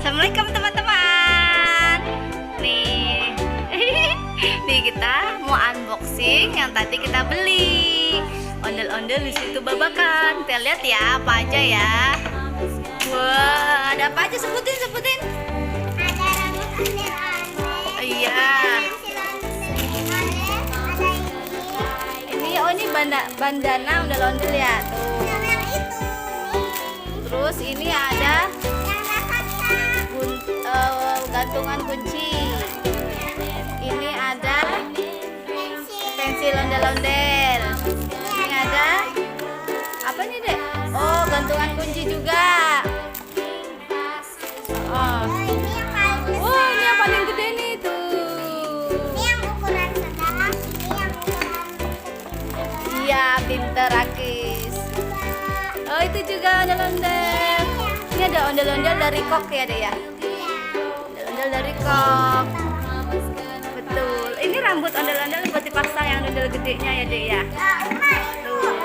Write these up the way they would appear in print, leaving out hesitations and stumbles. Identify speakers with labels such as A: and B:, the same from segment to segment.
A: Assalamualaikum teman-teman. Nih, nih kita mau unboxing yang tadi kita beli. Ondel-ondel di situ babakan. Kita lihat ya apa aja ya. Wah, ada apa aja, sebutin.
B: Ada rambut ondel-ondel.
A: Iya. Ini oh ini bandana ondel-ondel ya. Tuh.
B: Yang itu.
A: Terus ini ada
B: Yang raksasa.
A: gantungan kunci. Ini ada
B: Pensil.
A: pensil ondel-ondel. Ini ada apa nih, Dek? Oh, gantungan kunci juga. Oh.
B: Ini yang paling besar.
A: Oh, ini yang paling gede nih tuh.
B: Ini yang ukuran sedang. Ini yang ukuran kecil.
A: Iya, pinter Akis. Oh, itu juga ondel-ondel. Ini ada ondel-ondel dari kok ya, Dek ya? Ondel-ondel dari kok. Betul. Ini rambut ondel-ondel buat dipasang yang ondel gedenya ya, Dek ya? Tuh.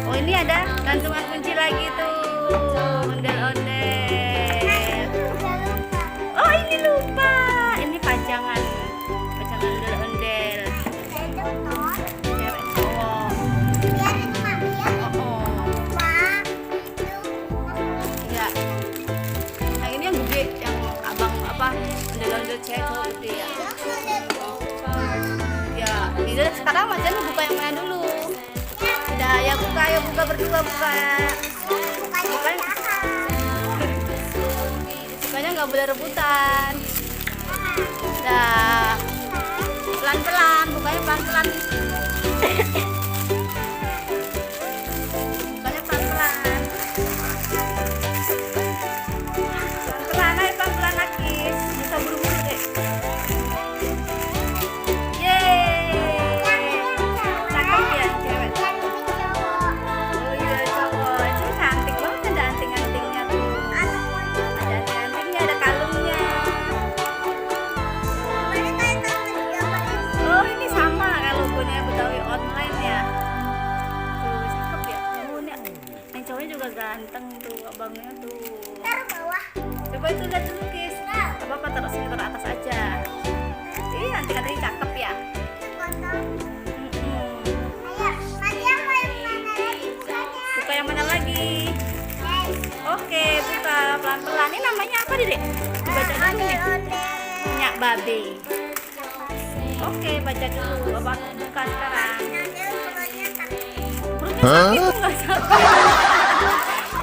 A: Oh, ini ada gantungan kunci lagi tuh. Ondel-ondel. Oh, ini lupa. Ini pajangan ondel-ondel. Cewek cowok. Oh, iya. Nah, ini yang gede, yang abang apa? Ondel-ondel cewek cowok gede ya. Ya, ini sekarang macam buka yang mana dulu? Udah, ya buka, ayo buka berdua buka. Bukanya nggak boleh rebutan. Dah, pelan-pelan, bukanya pelan-pelan. Bukanya pelan-pelan. Pelan-pelan, ayo pelan-pelan Akis. Bisa buru-buru deh. Yeay. Cakep ya cewek. Oh iya cowok, itu cantik banget, ada anting-antingnya tuh. Ada anting-antingnya, ada kalungnya. Oh ini sama kalau punya Betawi online ya. Tuh cakep ya. Oh ini yang cowoknya juga ganteng tuh, abangnya tuh. Coba itu lihat dulu Kis. Apa taruh sini, taruh atas aja. Ih anting-antingnya cakep ya. Buka yang mana lagi? Oke, buka pelan-pelan. Ini namanya apa, Dek? Dibaca dulu nih. Minyak babe. Oke, baca dulu. Apa buka sekarang? Perutnya sakit tuh nggak sakit.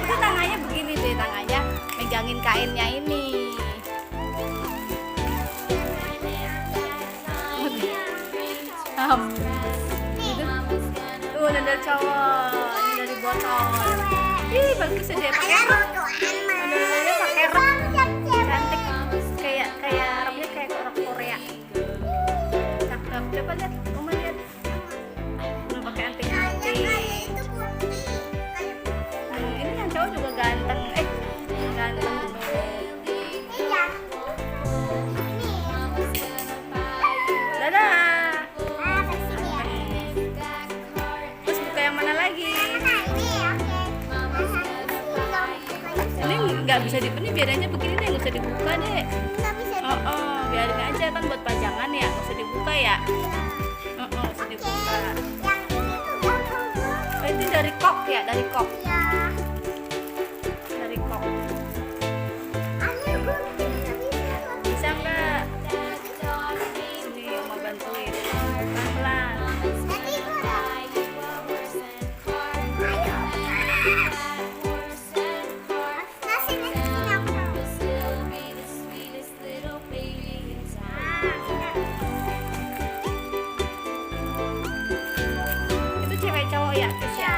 A: Itu tangannya begini deh, tangannya megangin kainnya ini. Gitu. Tuh ondel cowok, ini dari botol. Ih bagus ya deh, pakai rok. Ondel-ondelnya pakai rok. Cantik, kayak roknya kayak rok Korea. Cakep. Coba lihat, Oma lihat. Udah pakai anting-anting. Ini yang cowok juga ganteng. Ganteng. Dadah. Terus buka yang mana lagi? Ini nggak bisa ini biarannya begini deh, nggak usah dibuka deh. Oh, biarin aja kan buat pajangan ya, nggak usah dibuka ya. Nggak usah dibuka. Oh, itu dari kok ya, dari kok. Dari kok. Bisa nggak? Sini mau bantuin. Pelan-pelan. Itu cewek cowok ya, Kis ya?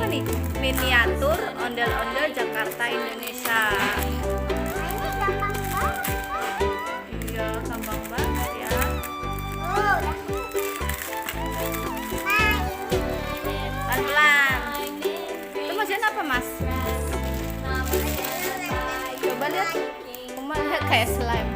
A: apa nih? Miniatur ondel-ondel Jakarta Indonesia.
B: Ini gampang banget.
A: Iya, gampang banget ya.
B: Oh, udah. Nah, ini.
A: Pelan-pelan. Itu mesin apa, Mas? Coba lihat. Uma lihat kayak slime.